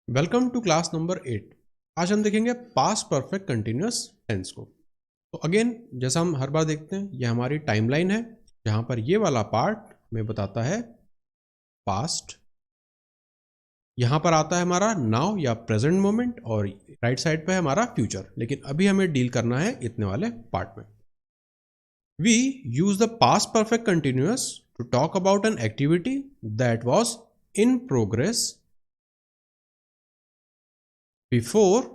Welcome to class number 8। आज हम देखेंगे पास्ट परफेक्ट कंटिन्यूअस टेंस को। तो अगेन जैसा हम हर बार देखते हैं, ये हमारी टाइमलाइन है जहां पर ये वाला पार्ट हमें बताता है पास्ट, यहां पर आता है हमारा नाउ या प्रेजेंट मोमेंट और राइट साइड पे है हमारा फ्यूचर। लेकिन अभी हमें डील करना है इतने वाले पार्ट में। We use the past perfect continuous to talk about an activity that was in progress before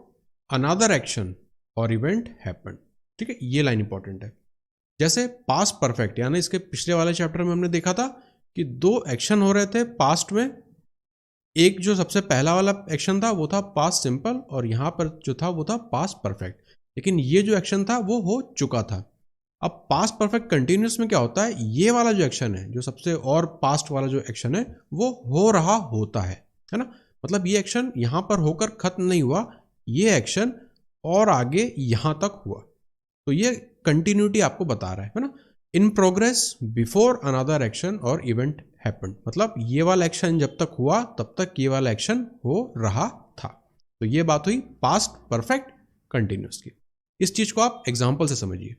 another action or event happen. ठीक है, ये लाइन इंपॉर्टेंट है। जैसे पास्ट परफेक्ट, यानी इसके पिछले वाले चैप्टर में हमने देखा था कि दो एक्शन हो रहे थे पास्ट में। एक जो सबसे पहला वाला एक्शन था वो था पास्ट सिंपल और यहां पर जो था वो था पास्ट परफेक्ट। लेकिन ये जो एक्शन था वो हो चुका था। अब पास्ट परफेक्ट कंटिन्यूस में क्या होता है, ये वाला जो एक्शन है, जो सबसे और पास्ट वाला जो एक्शन है वो हो रहा होता है ना। मतलब ये एक्शन यहां पर होकर खत्म नहीं हुआ, ये एक्शन और आगे यहां तक हुआ। तो ये कंटिन्यूटी आपको बता रहा है ना। इन progress before another action or event happened, मतलब ये वाला एक्शन जब तक हुआ तब तक ये वाला एक्शन हो रहा था। तो ये बात हुई पास्ट परफेक्ट कंटिन्यूअस की। इस चीज को आप एग्जाम्पल से समझिए।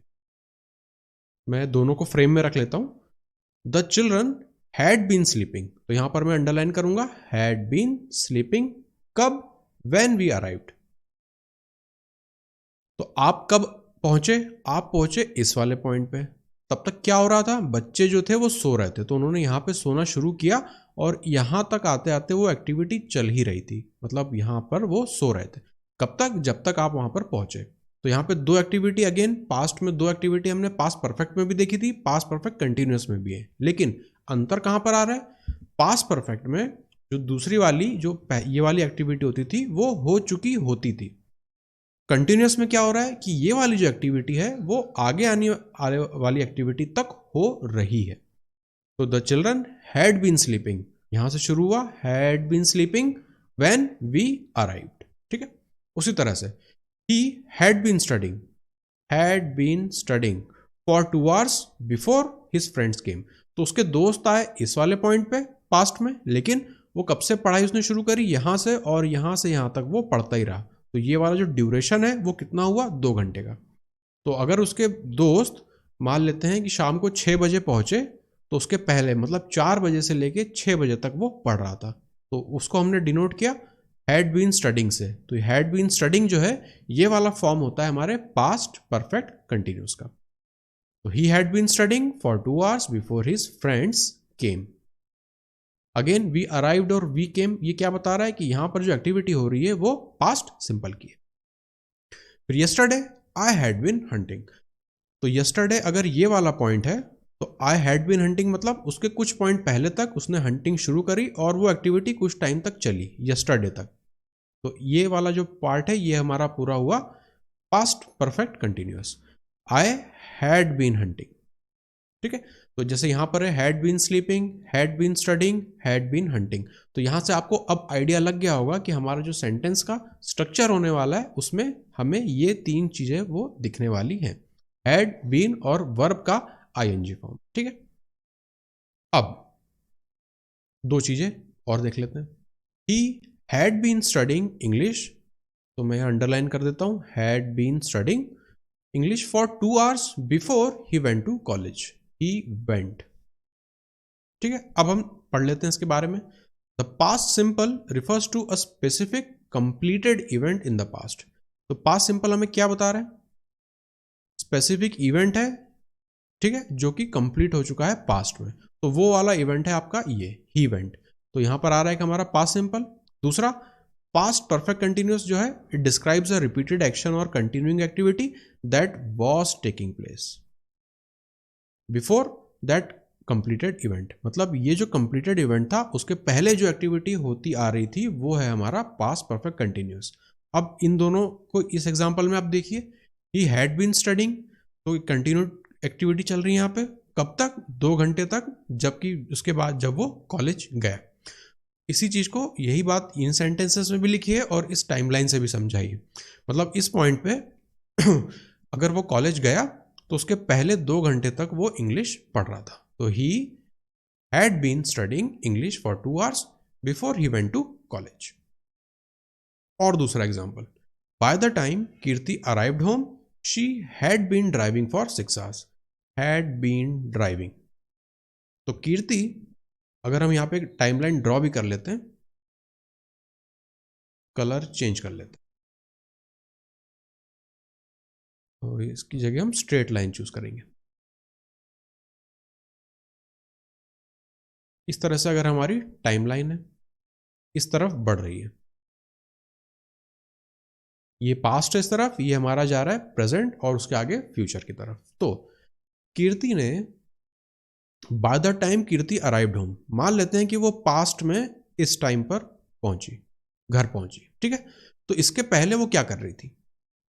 मैं दोनों को फ्रेम में रख लेता हूं। The children had been sleeping, तो यहां पर मैं अंडरलाइन करूंगा हैड बीन स्लीपिंग। कब? When we arrived. तो आप कब पहुंचे? आप पहुंचे इस वाले पॉइंट पे। तब तक क्या हो रहा था, बच्चे जो थे वो सो रहे थे, तो उन्होंने यहां पे सोना शुरू किया और यहां तक आते आते वो एक्टिविटी चल ही रही थी। मतलब यहां पर वो सो रहे थे। कब तक? जब तक आप वहां पर पहुंचे। तो यहाँ पे दो एक्टिविटी, अगेन पास्ट में दो एक्टिविटी हमने पास्ट परफेक्ट में भी देखी थी, पास्ट परफेक्ट कंटिन्यूअस में भी है। लेकिन अंतर कहां पर आ रहा है? पास्ट परफेक्ट में जो दूसरी वाली जो ये वाली एक्टिविटी होती थी वो हो चुकी होती थी। कंटिन्यूअस में क्या हो रहा है कि ये वाली जो एक्टिविटी है वो आगे आने वाली एक्टिविटी तक हो रही है। तो the children had been sleeping, यहां से शुरू हुआ had been sleeping when we arrived. ठीक है, उसी तरह से ही had been studying for 2 hours before his friends came. तो उसके दोस्त आए इस वाले पॉइंट पे पास्ट में, लेकिन वो कब से पढ़ाई उसने शुरू करी? यहां से, और यहां से यहां तक वो पढ़ता ही रहा। तो ये वाला जो ड्यूरेशन है वो कितना हुआ? 2 घंटे का। तो अगर उसके दोस्त मान लेते हैं कि शाम को 6 बजे पहुंचे, तो उसके पहले मतलब 4 बजे से लेके 6 बजे तक वो पढ़ रहा था। तो उसको हमने डिनोट किया हैड बीन स्टडिंग से। तो हैड बीन स्टडिंग जो है ये वाला फॉर्म होता है हमारे पास्ट परफेक्ट कंटिन्यूअस का। तो he had been studying for 2 hours before his friends came. Again we arrived और वी केम, ये क्या बता रहा है कि यहां पर जो एक्टिविटी हो रही है वो पास्ट सिंपल की है। फिर yesterday I had been hunting. तो यस्टरडे अगर ये वाला पॉइंट है तो आई हैड बीन हंटिंग मतलब उसके कुछ पॉइंट पहले तक उसने हंटिंग शुरू करी और वो एक्टिविटी कुछ टाइम तक चली, यस्टरडे तक। तो ये वाला जो पार्ट है ये हमारा पूरा हुआ past perfect continuous. I had been hunting. ठीक है, तो जैसे यहां पर है had been sleeping, had been studying, had been hunting. तो यहां से आपको अब आइडिया लग गया होगा कि हमारा जो सेंटेंस का स्ट्रक्चर होने वाला है उसमें हमें ये 3 चीजें वो दिखने वाली हैं, हैड बीन और वर्ब का आईएनजी फॉर्म। ठीक है, अब 2 चीजें और देख लेते हैं। He had been studying English, तो मैं अंडरलाइन कर देता हूं had been studying English for 2 hours before he went to college. He went. ठीक है, अब हम पढ़ लेते हैं इसके बारे में। The past simple refers to a specific completed event in the past. तो पास्ट सिंपल हमें क्या बता रहा है? स्पेसिफिक इवेंट है, ठीक है, जो कि कंप्लीट हो चुका है पास्ट में। तो वो वाला इवेंट है आपका ये ही वेंट। तो यहां पर आ रहा है कि हमारा पास्ट सिंपल। दूसरा पास्ट परफेक्ट कंटिन्यूअस जो है it describes a repeated action और continuing activity that was taking place before that completed event. मतलब ये जो कंप्लीटेड इवेंट था उसके पहले जो एक्टिविटी होती आ रही थी वो है हमारा पास्ट परफेक्ट कंटिन्यूअस। अब इन दोनों को इस एग्जांपल में आप देखिए, ही हैड बीन स्टडिंग, तो कंटिन्यू एक्टिविटी चल रही है यहाँ पे। कब तक? 2 घंटे तक, जबकि उसके बाद जब वो कॉलेज गया। इसी चीज को, यही बात इन सेंटेंसेस में भी लिखी है और इस टाइमलाइन से भी समझाइए। मतलब इस पॉइंट पे अगर वो कॉलेज गया तो उसके पहले 2 घंटे तक वो इंग्लिश पढ़ रहा था। तो he had been studying English for 2 hours before he went to college. और दूसरा example, by the time Kirti arrived home she had been driving for 6 hours. Had been driving, तो कीर्ति, अगर हम यहां पे टाइमलाइन ड्रॉ भी कर लेते हैं, कलर चेंज कर लेते हैं, तो इसकी जगह हम स्ट्रेट लाइन चूज करेंगे। इस तरह से अगर हमारी टाइमलाइन है इस तरफ बढ़ रही है, ये पास्ट है इस तरफ, ये हमारा जा रहा है प्रेजेंट और उसके आगे फ्यूचर की तरफ। तो कीर्ति ने bye the time Kirti arrived home, मान लेते हैं कि वो पास्ट में इस टाइम पर पहुंची, घर पहुंची, ठीक है। तो इसके पहले वो क्या कर रही थी,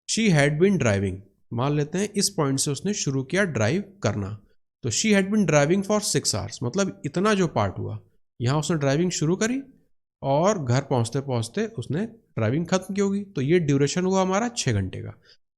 शी हैड बीन ड्राइविंग, मान लेते हैं इस पॉइंट से उसने शुरू किया ड्राइव करना, तो she had been driving for 6 hours, मतलब इतना जो पार्ट हुआ, यहां उसने ड्राइविंग शुरू करी और घर पहुंचते पहुंचते उसने ड्राइविंग खत्म की होगी, तो ये ड्यूरेशन हुआ हमारा 6 घंटे का।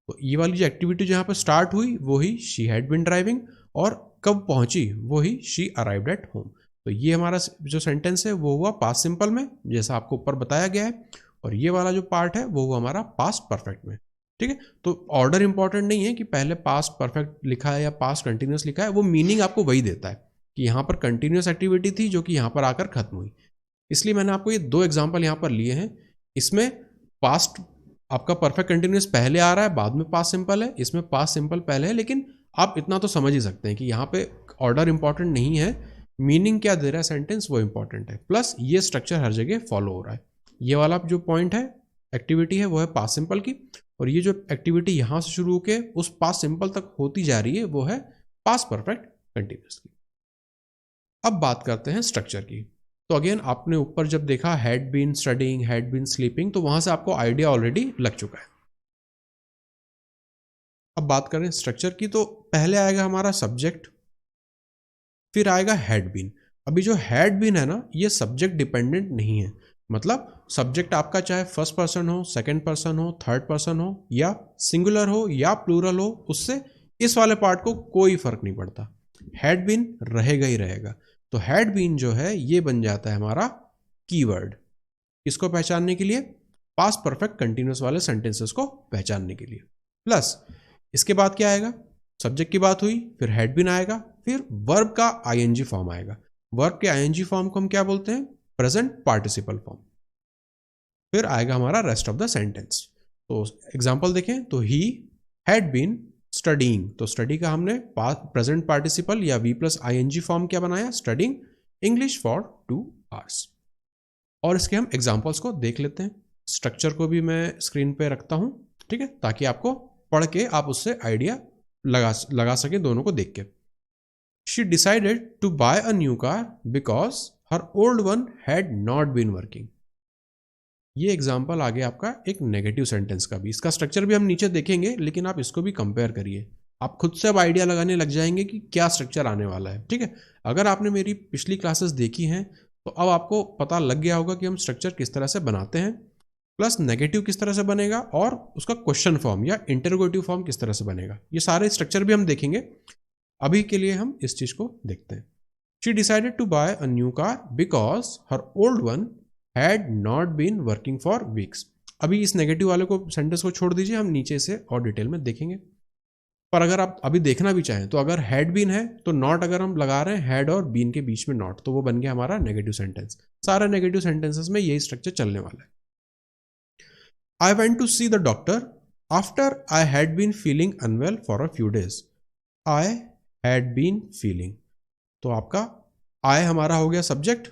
तो ये वाली जो एक्टिविटी जहां पर स्टार्ट हुई वो ही शी हैड बीन ड्राइविंग, और कब पहुंची वो ही शी अराइव्ड एट होम। तो ये हमारा जो सेंटेंस है वो हुआ पास्ट सिंपल में, जैसा आपको ऊपर बताया गया है, और ये वाला जो पार्ट है वो हुआ हमारा पास्ट परफेक्ट में, ठीक है। तो ऑर्डर इंपॉर्टेंट नहीं है कि पहले पास्ट परफेक्ट लिखा है या पास्ट कंटिन्यूस लिखा है, वो मीनिंग आपको वही देता है कि यहाँ पर कंटिन्यूस एक्टिविटी थी जो कि यहाँ पर आकर खत्म हुई। इसलिए मैंने आपको ये 2 एग्जाम्पल यहाँ पर लिए हैं। इसमें पास्ट आपका परफेक्ट कंटिन्यूस पहले आ रहा है, बाद में पास्ट सिंपल है, इसमें पास्ट सिंपल पहले है, लेकिन आप इतना तो समझ ही सकते हैं कि यहाँ पे ऑर्डर इंपॉर्टेंट नहीं है, मीनिंग क्या दे रहा है सेंटेंस वो इंपॉर्टेंट है, प्लस ये स्ट्रक्चर हर जगह फॉलो हो रहा है। ये वाला जो पॉइंट है, एक्टिविटी है, वो है पास्ट सिंपल की, और ये जो एक्टिविटी यहाँ से शुरू होकर उस पास्ट सिंपल तक होती जा रही है वो है पास्ट परफेक्ट कंटिन्यूस की। अब बात करते हैं स्ट्रक्चर की। तो अगेन आपने ऊपर जब देखा had been studying, had been sleeping, तो वहां से आपको आइडिया ऑलरेडी लग चुका है। अब बात करें स्ट्रक्चर की, तो पहले आएगा हमारा सब्जेक्ट, फिर आएगा हैड बीन। अभी जो हैड बीन है ना, ये सब्जेक्ट डिपेंडेंट नहीं है, मतलब सब्जेक्ट आपका चाहे फर्स्ट पर्सन हो, सेकंड पर्सन हो, थर्ड पर्सन हो, या सिंगुलर हो या प्लूरल हो, उससे इस वाले पार्ट को कोई फर्क नहीं पड़ता, हैड बीन रहेगा ही रहेगा। तो हैड बीन जो है ये बन जाता है हमारा कीवर्ड, इसको पहचानने के लिए, पास्ट परफेक्ट कंटिन्यूस वाले सेंटेंसेस को पहचानने के लिए। प्लस इसके बाद क्या आएगा, सब्जेक्ट की बात हुई, फिर हैड बीन आएगा, फिर वर्ब का आईएनजी फॉर्म आएगा। वर्ब के आईएनजी फॉर्म को हम क्या बोलते हैं, प्रेजेंट पार्टिसिपल फॉर्म। फिर आएगा हमारा रेस्ट ऑफ द सेंटेंस। तो एग्जांपल देखें, तो ही हैड बीन स्टडीइंग, तो स्टडी का हमने प्रेजेंट पार्टिसिपल या वी प्लस आईएनजी फॉर्म क्या बनाया, स्टडीइंग इंग्लिश फॉर 2 आवर्स। और इसके हम एग्जांपल्स को देख लेते हैं। स्ट्रक्चर को भी मैं स्क्रीन पे रखता हूं, ठीक है, ताकि आपको पढ़ के आप उससे आइडिया लगा सके दोनों को देख के। She decided to buy a new car because her old one had not been working. ये एग्जाम्पल आ गया आपका एक नेगेटिव सेंटेंस का भी, इसका स्ट्रक्चर भी हम नीचे देखेंगे, लेकिन आप इसको भी कंपेयर करिए, आप खुद से अब आइडिया लगाने लग जाएंगे कि क्या स्ट्रक्चर आने वाला है, ठीक है। अगर आपने मेरी पिछली क्लासेस देखी हैं तो अब आपको पता लग गया होगा कि हम स्ट्रक्चर किस तरह से बनाते हैं, प्लस नेगेटिव किस तरह से बनेगा, और उसका क्वेश्चन फॉर्म या इंटरोगेटिव फॉर्म किस तरह से बनेगा, ये सारे स्ट्रक्चर भी हम देखेंगे। अभी के लिए हम इस चीज को देखते हैं। She decided to buy a new car because her old one had not been working for weeks. अभी इस नेगेटिव वाले को सेंटेंस को छोड़ दीजिए, हम नीचे से और डिटेल में देखेंगे। पर अगर आप अभी देखना भी चाहें तो अगर हैड बीन है तो नॉट अगर हम लगा रहे हैं हैड और बीन के बीच में नॉट, तो वो बन गया हमारा नेगेटिव सेंटेंस। सारे नेगेटिव सेंटेंसेस में यही स्ट्रक्चर चलने वाला है। I went to see the doctor after I had been feeling unwell for a few days. I had been feeling, तो आपका आई हमारा हो गया subject,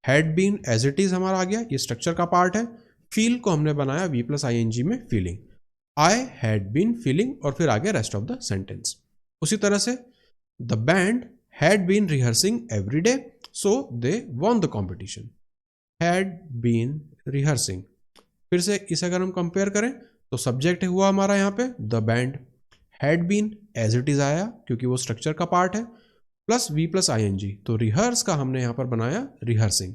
had been as it is हमारा आ गया, ये स्ट्रक्चर का पार्ट है। फील को हमने बनाया वी प्लस आईएनजी में feeling, I had been feeling, और फिर आगे रेस्ट ऑफ द सेंटेंस। उसी तरह से the band had been rehearsing every day so they won the competition. Had been rehearsing, फिर से इसे अगर हम कंपेयर करें तो सब्जेक्ट हुआ हमारा यहाँ पे the band, had been as it is आया क्योंकि वो स्ट्रक्चर का पार्ट है, प्लस वी प्लस आईएनजी, तो रिहर्स का हमने यहां पर बनाया rehearsing,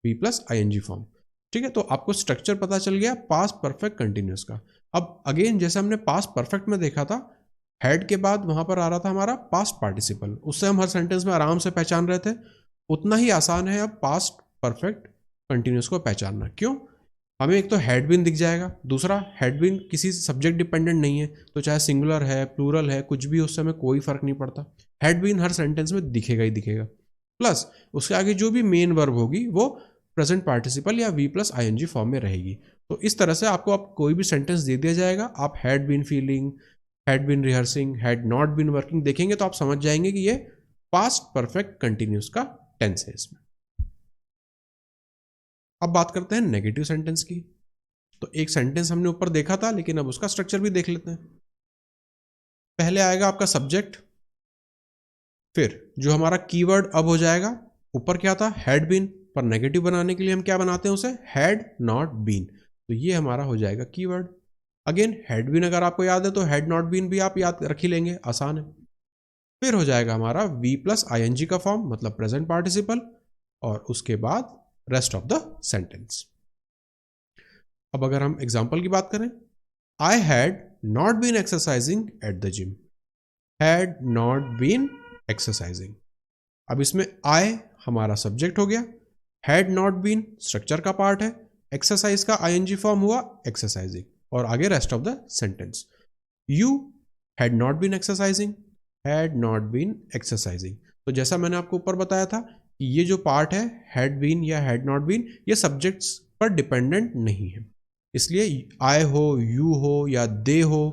V plus ING form, ठीक है। तो आपको स्ट्रक्चर पता चल गया पास्ट परफेक्ट कंटिन्यूस का। अब अगेन जैसे हमने पास्ट परफेक्ट में देखा था, हेड के बाद वहां पर आ रहा था हमारा पास्ट पार्टिसिपल, उससे हम हर सेंटेंस में आराम से पहचान रहे थे। उतना ही आसान है अब पास्ट परफेक्ट कंटिन्यूस को पहचानना। क्यों? हमें एक तो हैड बीन दिख जाएगा, दूसरा हैड बीन किसी सब्जेक्ट डिपेंडेंट नहीं है, तो चाहे सिंगुलर है प्लूरल है कुछ भी उससे हमें कोई फर्क नहीं पड़ता, हैड बीन हर सेंटेंस में दिखेगा ही दिखेगा। प्लस उसके आगे जो भी मेन वर्ब होगी वो प्रेजेंट पार्टिसिपल या वी प्लस आईएनजी फॉर्म में रहेगी। तो इस तरह से आपको आप कोई भी सेंटेंस दे दिया जाएगा, आप had been feeling, had been rehearsing, had not been working देखेंगे तो आप समझ जाएंगे कि ये पास्ट परफेक्ट कंटिन्यूस का टेंस है इसमें। अब बात करते हैं नेगेटिव सेंटेंस की। तो एक सेंटेंस हमने ऊपर देखा था, लेकिन अब उसका स्ट्रक्चर भी देख लेते हैं। पहले आएगा आपका सब्जेक्ट, फिर जो हमारा कीवर्ड अब हो जाएगा, ऊपर क्या था हैड बीन, पर नेगेटिव बनाने के लिए हम क्या बनाते हैं उसे, हैड नॉट बीन, तो ये हमारा हो जाएगा कीवर्ड। अगेन हैड बीन अगर आपको याद है तो हैड नॉट बीन भी आप याद रख ही लेंगे, आसान है। फिर हो जाएगा हमारा वी प्लस आईएनजी का फॉर्म, मतलब प्रेजेंट पार्टिसिपल, और उसके बाद रेस्ट ऑफ द सेंटेंस। अब अगर हम एग्जाम्पल की बात करें, I had not been exercising at the gym, had not been exercising. अब इसमें आई हमारा सब्जेक्ट हो गया, हैड नॉट बीन स्ट्रक्चर का पार्ट है, एक्सरसाइज का आईएनजी फॉर्म हुआ एक्सरसाइजिंग, और आगे rest of the sentence. You had not been exercising, had not been exercising. तो जैसा मैंने आपको ऊपर बताया था कि ये जो पार्ट है हैड बीन या हैड नॉट बीन, ये सब्जेक्ट्स पर डिपेंडेंट नहीं है, इसलिए आई हो, यू हो या दे हो,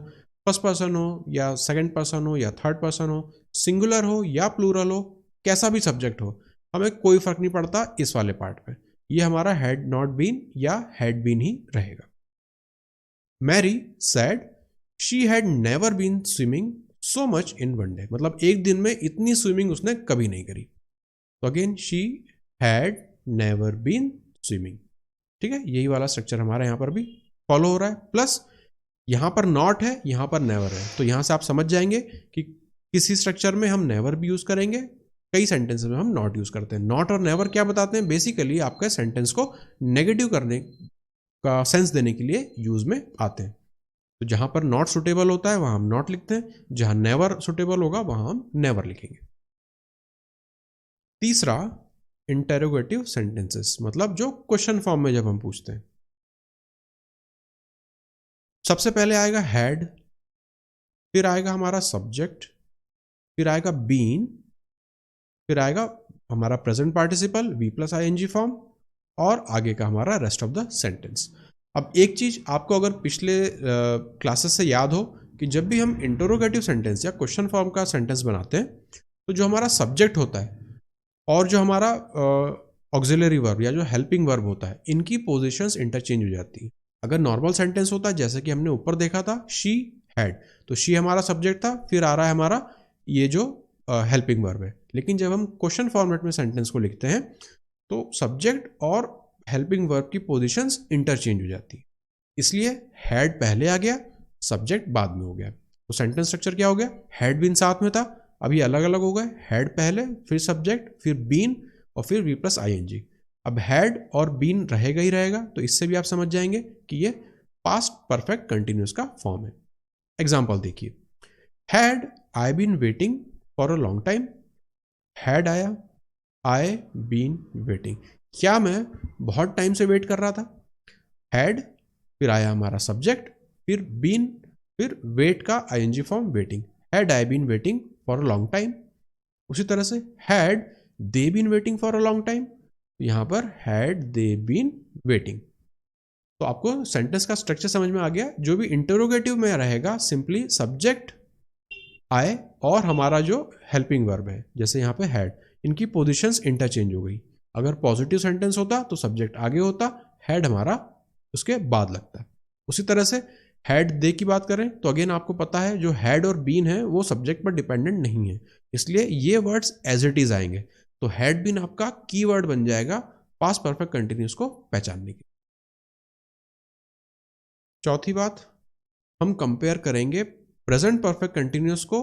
फर्स्ट पर्सन हो या सेकंड पर्सन हो या थर्ड पर्सन हो, सिंगुलर हो या प्लूरल हो, कैसा भी सब्जेक्ट हो, हमें कोई फर्क नहीं पड़ता इस वाले पार्ट पे, ये हमारा हैड नॉट बीन या हैड बीन ही रहेगा। Mary said she had never been swimming so much in one day, मतलब एक दिन में इतनी स्विमिंग उसने कभी नहीं करी, तो again she had never been swimming. ठीक है, यही वाला स्ट्रक्चर हमारा यहाँ पर भी फॉलो हो रहा है। प्लस यहाँ पर नॉट है, यहाँ पर नेवर है, तो यहाँ से आप समझ जाएंगे कि किसी स्ट्रक्चर में हम नेवर भी यूज करेंगे, कई सेंटेंसेस में हम नॉट यूज करते हैं। नॉट और नेवर क्या बताते हैं, बेसिकली आपके सेंटेंस को नेगेटिव करने का सेंस देने के लिए यूज में आते हैं। तो जहां पर नॉट सुटेबल होता है वहां हम नॉट लिखते हैं, जहां नेवर सुटेबल होगा वहां हम नेवर लिखेंगे। तीसरा, इंटेरोगेटिव सेंटेंसेस, मतलब जो क्वेश्चन फॉर्म में जब हम पूछते हैं। सबसे पहले आएगा हैड, फिर आएगा हमारा सब्जेक्ट, फिर आएगा बीन, फिर आएगा हमारा present participle V plus ING form, और आगे का हमारा रेस्ट ऑफ द सेंटेंस। अब एक चीज आपको अगर पिछले क्लासेस से याद हो कि जब भी हम इंटरोगेटिव सेंटेंस या क्वेश्चन फॉर्म का सेंटेंस बनाते हैं तो जो हमारा सब्जेक्ट होता है और जो हमारा ऑक्सिलरी वर्ब या जो हेल्पिंग वर्ब होता है, इनकी पोजीशंस इंटरचेंज हो जाती है। अगर नॉर्मल सेंटेंस होता है जैसे कि हमने ऊपर देखा था शी हैड, तो शी हमारा सब्जेक्ट था, फिर आ रहा है हमारा ये जो हेल्पिंग वर्ब है। लेकिन जब हम क्वेश्चन फॉर्मेट में सेंटेंस को लिखते हैं तो सब्जेक्ट और हेल्पिंग वर्ब की पोजीशंस इंटरचेंज हो जाती है, इसलिए हैड पहले आ गया, सब्जेक्ट बाद में हो गया। तो सेंटेंस स्ट्रक्चर क्या हो गया, हैड बीन साथ में था, अभी अलग अलग हो गए, हैड पहले, फिर सब्जेक्ट, फिर बीन, और फिर वी प्लस आईएनजी। अब हैड और बीन रहेगा ही रहेगा, तो इससे भी आप समझ जाएंगे कि ये पास्ट परफेक्ट कंटिन्यूस का फॉर्म है। एग्जाम्पल देखिए, had I been waiting for a long time, had आया आई बीन वेटिंग, क्या मैं बहुत टाइम से वेट कर रहा था, हैड, फिर आया हमारा सब्जेक्ट, फिर बीन, फिर वेट का ING form waiting, had I been waiting for a long time. उसी तरह से had they been waiting for a long time, यहां पर हैड दे बीन वेटिंग। तो आपको सेंटेंस का स्ट्रक्चर समझ में आ गया। जो भी इंटरोगेटिव में रहेगा सिंपली सब्जेक्ट आए और हमारा जो हेल्पिंग वर्ब है जैसे यहाँ पे हैड, इनकी पोजीशंस इंटरचेंज हो गई। अगर पॉजिटिव सेंटेंस होता तो सब्जेक्ट आगे होता, हैड हमारा उसके बाद लगता है। उसी तरह से हैड दे की बात करें तो अगेन आपको पता है जो हैड और बीन है वो सब्जेक्ट पर डिपेंडेंट नहीं है, इसलिए ये वर्ड्स एज इट इज आएंगे। तो हैड बीन आपका कीवर्ड बन जाएगा पास्ट परफेक्ट कंटिन्यूस को पहचानने की। चौथी बात, हम कंपेयर करेंगे प्रेजेंट परफेक्ट कंटिन्यूस को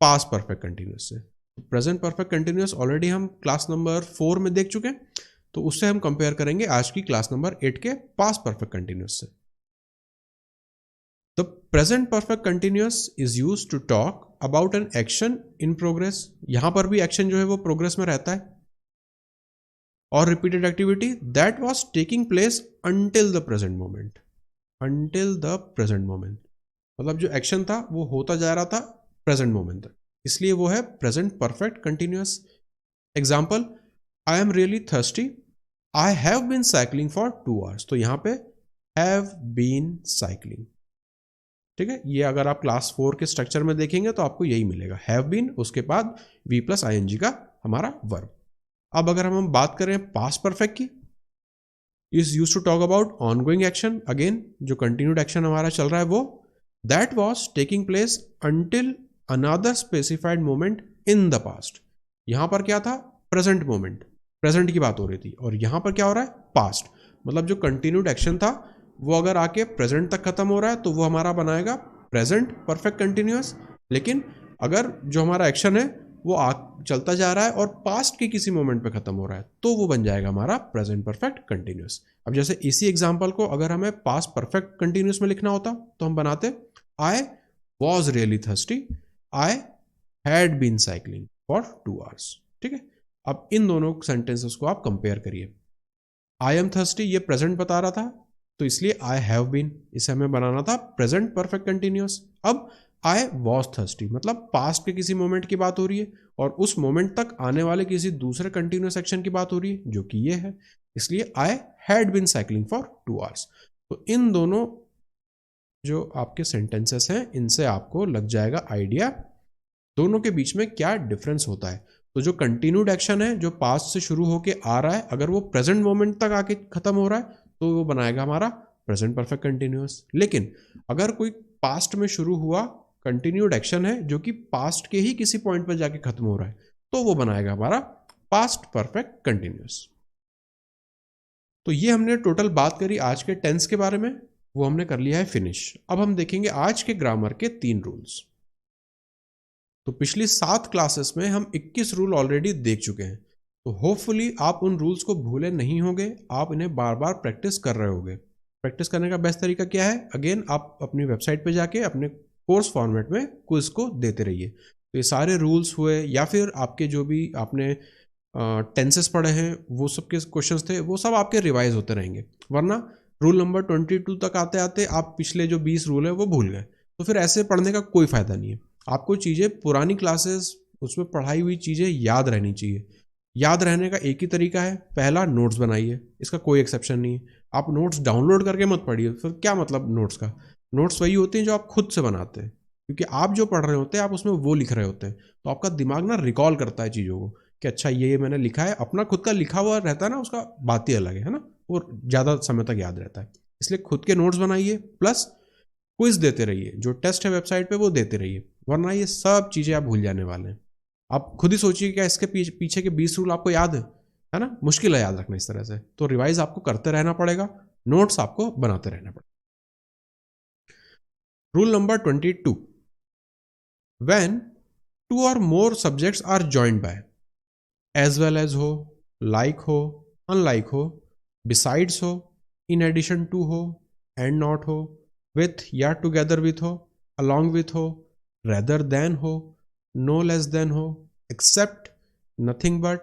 पास्ट परफेक्ट कंटिन्यूस से। प्रेजेंट परफेक्ट कंटिन्यूस ऑलरेडी हम क्लास नंबर 4 में देख चुके हैं, तो उससे हम कंपेयर करेंगे आज की क्लास नंबर 8 के पास्ट परफेक्ट कंटिन्यूस से। The present perfect continuous is used to talk about an action in progress, यहां पर भी एक्शन जो है वो प्रोग्रेस में रहता है, और repeated activity that was taking place until the present moment, until the present moment, मतलब जो एक्शन था वो होता जा रहा था प्रेजेंट मोमेंट तक, इसलिए वो है present perfect continuous. Example, I am really thirsty, I have been cycling for 2 hours, तो यहां पे हैव बीन साइकिलिंग, ठीक है। ये अगर आप क्लास 4 के स्ट्रक्चर में देखेंगे तो आपको यही मिलेगा, हैव बीन, उसके बाद वी प्लस आईएनजी का हमारा वर्ब। अब अगर हम बात करें पास्ट परफेक्ट की, is use to talk about ongoing action, again जो कंटिन्यूड एक्शन हमारा चल रहा है वो, that was taking place until another specified moment in the past. यहां पर क्या था, प्रेजेंट मोमेंट, प्रेजेंट की बात हो रही थी, और यहां पर क्या हो रहा है, पास्ट, मतलब जो कंटिन्यूड एक्शन था वो अगर आके प्रेजेंट तक खत्म हो रहा है तो वो हमारा बनाएगा प्रेजेंट परफेक्ट कंटिन्यूअस। लेकिन अगर जो हमारा एक्शन है वो चलता जा रहा है और पास्ट के किसी मोमेंट पे खत्म हो रहा है तो वो बन जाएगा हमारा प्रेजेंट परफेक्ट कंटिन्यूअस। अब जैसे इसी एग्जांपल को अगर हमें पास्ट परफेक्ट कंटिन्यूअस में लिखना होता तो हम बनाते, I was really thirsty, I had been cycling for 2 hours, ठीक है। अब इन दोनों सेंटेंसेस को आप कंपेयर करिए, आई एम थर्स्टी ये प्रेजेंट बता रहा था तो इसलिए आई हैव बीन, इसे हमें बनाना था प्रेजेंट परफेक्ट कंटिन्यूअस। अब आई वॉज थर्स्टी मतलब पास्ट के किसी मोमेंट की बात हो रही है और उस मोमेंट तक आने वाले किसी दूसरे कंटिन्यूअस एक्शन की बात हो रही है जो कि ये है, इसलिए I had been cycling for 2 hours। तो इन दोनों जो आपके सेंटेंसेस हैं इनसे आपको लग जाएगा आइडिया दोनों के बीच में क्या डिफरेंस होता है। तो जो कंटिन्यूड एक्शन है जो पास्ट से शुरू होके आ रहा है अगर वो प्रेजेंट मोमेंट तक आके खत्म हो रहा है तो वो बनाएगा हमारा प्रेजेंट परफेक्ट कंटिन्यूअस। लेकिन अगर कोई पास्ट में शुरू हुआ कंटिन्यूड एक्शन है जो कि पास्ट के ही किसी पॉइंट पर जाके खत्म हो रहा है तो वो बनाएगा हमारा पास्ट परफेक्ट कंटिन्यूअस। तो ये हमने टोटल बात करी आज के टेंस के बारे में, वो हमने कर लिया है फिनिश। अब हम देखेंगे आज के ग्रामर के 3 रूल्स। तो पिछली 7 क्लासेस में हम 21 रूल ऑलरेडी देख चुके हैं, तो होपफुली आप उन रूल्स को भूले नहीं होंगे, आप इन्हें बार बार प्रैक्टिस कर रहे होंगे। प्रैक्टिस करने का बेस्ट तरीका क्या है, अगेन आप अपनी वेबसाइट पे जाके अपने कोर्स फॉर्मेट में क्विज को देते रहिए। तो ये सारे रूल्स हुए या फिर आपके जो भी आपने टेंसेस पढ़े हैं वो सब के क्वेश्चंस थे वो सब आपके रिवाइज होते रहेंगे, वरना रूल नंबर 22 तक आते आते आप पिछले जो 20 रूल है वो भूल गए, तो फिर ऐसे पढ़ने का कोई फायदा नहीं है। आपको चीज़ें पुरानी क्लासेस उसमें पढ़ाई हुई चीज़ें याद रहनी चाहिए। याद रहने का एक ही तरीका है, पहला नोट्स बनाइए, इसका कोई एक्सेप्शन नहीं है। आप नोट्स डाउनलोड करके मत पढ़िए, फिर क्या मतलब नोट्स का। नोट्स वही होते हैं जो आप खुद से बनाते हैं, क्योंकि आप जो पढ़ रहे होते हैं आप उसमें वो लिख रहे होते हैं, तो आपका दिमाग ना रिकॉल करता है चीज़ों को कि अच्छा ये मैंने लिखा है। अपना खुद का लिखा हुआ रहता है ना, उसका बात ही अलग है ना, वो ज़्यादा समय तक याद रहता है। इसलिए खुद के नोट्स बनाइए प्लस क्विज देते रहिए, जो टेस्ट है वेबसाइट पे वो देते रहिए, वरना ये सब चीज़ें आप भूल जाने वाले हैं। आप खुद ही सोचिए क्या इसके पीछे के 20 रूल आपको याद है ना, मुश्किल है याद रखना इस तरह से। तो रिवाइज आपको करते रहना पड़ेगा, नोट्स आपको बनाते रहना पड़ेगा। Rule number 22, when 2 or more subjects are joined by, as well as हो, लाइक हो, अनलाइक हो, बिसाइड्स हो, इन एडिशन टू हो, एंड नॉट हो, विथ या टुगेदर विथ हो, अलॉन्ग विथ हो, रेदर देन हो, नो लेस देन हो, एक्सेप्ट, नथिंग बट,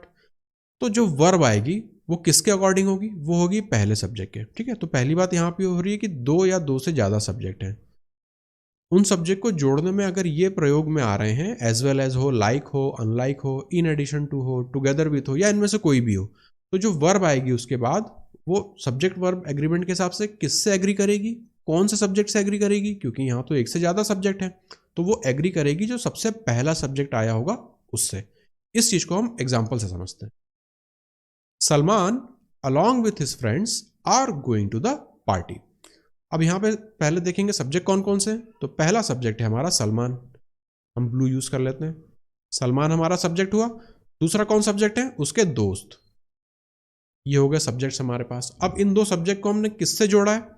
तो जो वर्ब आएगी वो किसके अकॉर्डिंग होगी, वो होगी पहले सब्जेक्ट के। ठीक है, तो पहली बात यहाँ पे हो रही है कि 2 या 2 से ज़्यादा सब्जेक्ट हैं, उन सब्जेक्ट को जोड़ने में अगर ये प्रयोग में आ रहे हैं एज वेल एज हो, लाइक हो, अनलाइक हो, इन एडिशन टू हो, टुगेदर विथ हो, या इनमें से कोई भी हो, तो जो वर्ब आएगी उसके बाद वो सब्जेक्ट वर्ब एग्रीमेंट के हिसाब से किससे एग्री करेगी, कौन से सब्जेक्ट से एग्री करेगी, क्योंकि यहाँ तो 1 से ज़्यादा सब्जेक्ट है, तो वो एग्री करेगी जो सबसे पहला सब्जेक्ट आया होगा उससे। इस चीज़ को हम एग्जाम्पल से समझते हैं। Salman along with his friends are going to the party. अब यहाँ पे पहले देखेंगे सब्जेक्ट कौन कौन से हैं। तो पहला सब्जेक्ट है हमारा सलमान, हम ब्लू यूज कर लेते हैं, सलमान हमारा सब्जेक्ट हुआ। दूसरा कौन सब्जेक्ट है, उसके दोस्त, ये हो गए सब्जेक्ट्स हमारे पास। अब इन 2 सब्जेक्ट को हमने किससे जोड़ा है,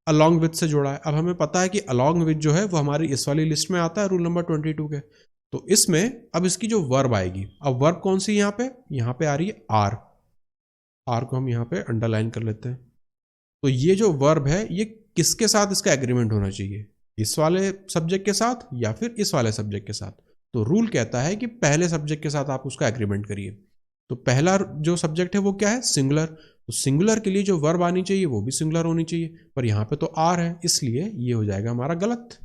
अलॉन्ग विथ से जोड़ा है। अब हमें पता है कि अलॉन्ग विथ जो है वो हमारी इस वाली लिस्ट में आता है रूल नंबर 22 के। तो इसमें अब इसकी जो वर्ब आएगी, अब वर्ब कौन सी यहाँ पे आ रही है आर, आर को हम यहाँ पे अंडरलाइन कर लेते हैं। तो ये जो वर्ब है ये किसके साथ इसका एग्रीमेंट होना चाहिए, इस वाले सब्जेक्ट के साथ या फिर इस वाले सब्जेक्ट के साथ। तो रूल कहता है कि पहले सब्जेक्ट के साथ आप उसका एग्रीमेंट करिए। तो पहला जो सब्जेक्ट है वो क्या है, सिंगुलर। तो सिंगुलर के लिए जो वर्ब आनी चाहिए वो भी सिंगुलर होनी चाहिए, पर यहाँ पे तो आर है, इसलिए ये हो जाएगा हमारा गलत।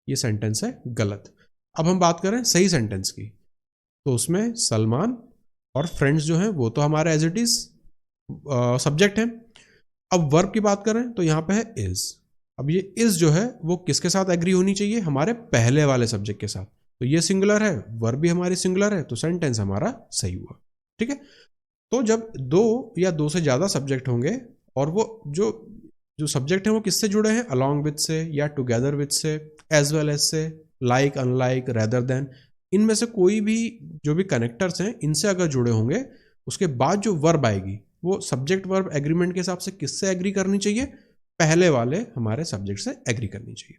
ये सेंटेंस है गलत। अब हम बात करें सही सेंटेंस की, तो उसमें सलमान और फ्रेंड्स जो हैं वो तो हमारे एज इट इज सब्जेक्ट हैं। अब वर्ब की बात करें तो यहाँ पे है इज। अब ये इज जो है वो किसके साथ एग्री होनी चाहिए, हमारे पहले वाले सब्जेक्ट के साथ। तो ये सिंगुलर है, वर्ब भी हमारी सिंगुलर है, तो सेंटेंस हमारा सही हुआ। ठीक है, तो जब दो या दो से ज्यादा सब्जेक्ट होंगे और वो जो जो सब्जेक्ट हैं वो किससे जुड़े हैं, अलॉन्ग विद से या टुगेदर विद से, एज वेल एज से, लाइक, अनलाइक, रेदर देन, इनमें से कोई भी जो भी कनेक्टर्स हैं इनसे अगर जुड़े होंगे, उसके बाद जो वर्ब आएगी वो सब्जेक्ट वर्ब एग्रीमेंट के हिसाब से किससे एग्री करनी चाहिए, पहले वाले हमारे सब्जेक्ट से एग्री करनी चाहिए।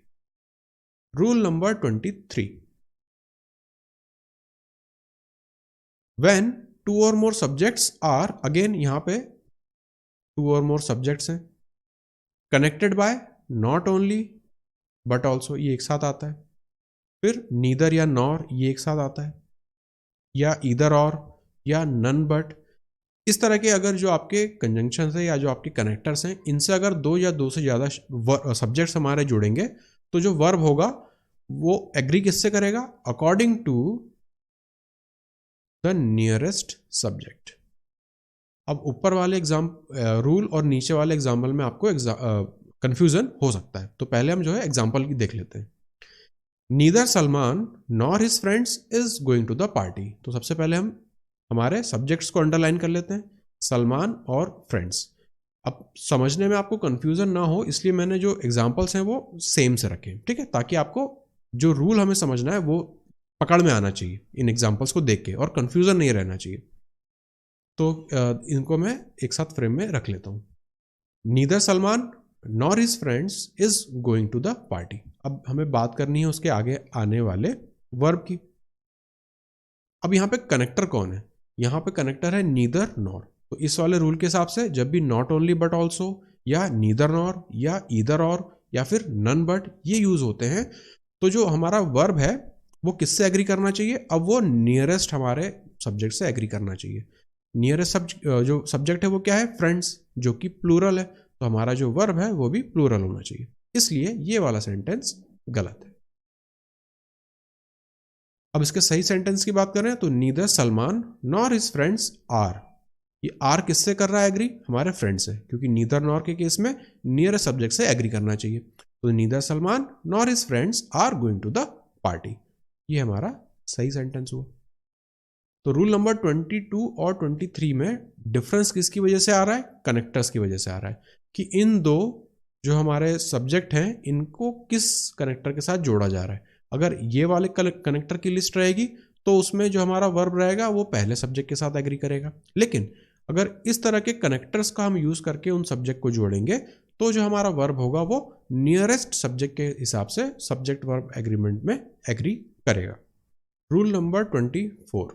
रूल नंबर 23, व्हेन टू और मोर सब्जेक्ट्स आर, अगेन यहां पे टू और मोर सब्जेक्ट्स हैं, connected by not only but also, ये एक साथ आता है। फिर नीदर या नॉर, ये एक साथ आता है, या ईदर और, या नन बट। इस तरह के अगर जो आपके कंजंक्शन है या जो आपके कनेक्टर्स हैं, इनसे अगर दो या दो से ज़्यादा सब्जेक्ट्स हमारे जुड़ेंगे, तो जो वर्ब होगा वो एग्री किससे करेगा, according to the nearest subject. अब ऊपर वाले रूल और नीचे वाले एग्जाम्पल में आपको कंफ्यूजन हो सकता है, तो पहले हम जो है एग्जाम्पल की देख लेते हैं। Neither Salman nor his friends is going to the party. तो सबसे पहले हम हमारे सब्जेक्ट्स को अंडरलाइन कर लेते हैं, सलमान और फ्रेंड्स। अब समझने में आपको कंफ्यूजन ना हो इसलिए मैंने जो एग्जाम्पल्स हैं वो सेम से रखे, ठीक है, ताकि आपको जो रूल हमें समझना है वो पकड़ में आना चाहिए इन एग्जाम्पल्स को देख के, और कंफ्यूजन नहीं रहना चाहिए। तो इनको मैं एक साथ फ्रेम में रख लेता हूँ। Neither Salman nor his friends is going to the party. अब हमें बात करनी है उसके आगे आने वाले वर्ब की। अब यहाँ पे कनेक्टर कौन है, यहाँ पे कनेक्टर है नीदर नॉर। तो इस वाले रूल के हिसाब से जब भी नॉट ओनली बट ऑल्सो या नीदर नॉर या ईदर और या फिर नन बट ये यूज होते हैं, तो जो हमारा वर्ब है वो किससे एग्री करना चाहिए, अब वो नियरेस्ट हमारे सब्जेक्ट से एग्री करना चाहिए। नियरेस्ट जो सब्जेक्ट है वो क्या है, फ्रेंड्स, जो कि प्लूरल है, तो हमारा जो वर्ब है वो भी प्लूरल होना चाहिए, इसलिए ये वाला सेंटेंस गलत है। अब इसके सही सेंटेंस की बात करें तो neither Salman nor his friends are. ये आर किससे कर रहा है एग्री, हमारे फ्रेंड से, क्योंकि नीदर नॉर के केस में नियरेस्ट सब्जेक्ट से एग्री करना चाहिए। तो neither Salman nor his friends are going to the party, ये हमारा सही सेंटेंस हुआ। तो रूल नंबर 22 और 23 में डिफरेंस किसकी वजह से आ रहा है, कनेक्टर्स की वजह से आ रहा है, कि इन दो जो हमारे सब्जेक्ट हैं इनको किस कनेक्टर के साथ जोड़ा जा रहा है। अगर ये वाले कनेक्टर की लिस्ट रहेगी तो उसमें जो हमारा वर्ब रहेगा वो पहले सब्जेक्ट के साथ एग्री करेगा, लेकिन अगर इस तरह के कनेक्टर्स का हम यूज करके उन सब्जेक्ट को जोड़ेंगे तो जो हमारा वर्ब होगा वो नियरेस्ट सब्जेक्ट के हिसाब से सब्जेक्ट वर्ब एग्रीमेंट में एग्री करेगा। Rule number 24,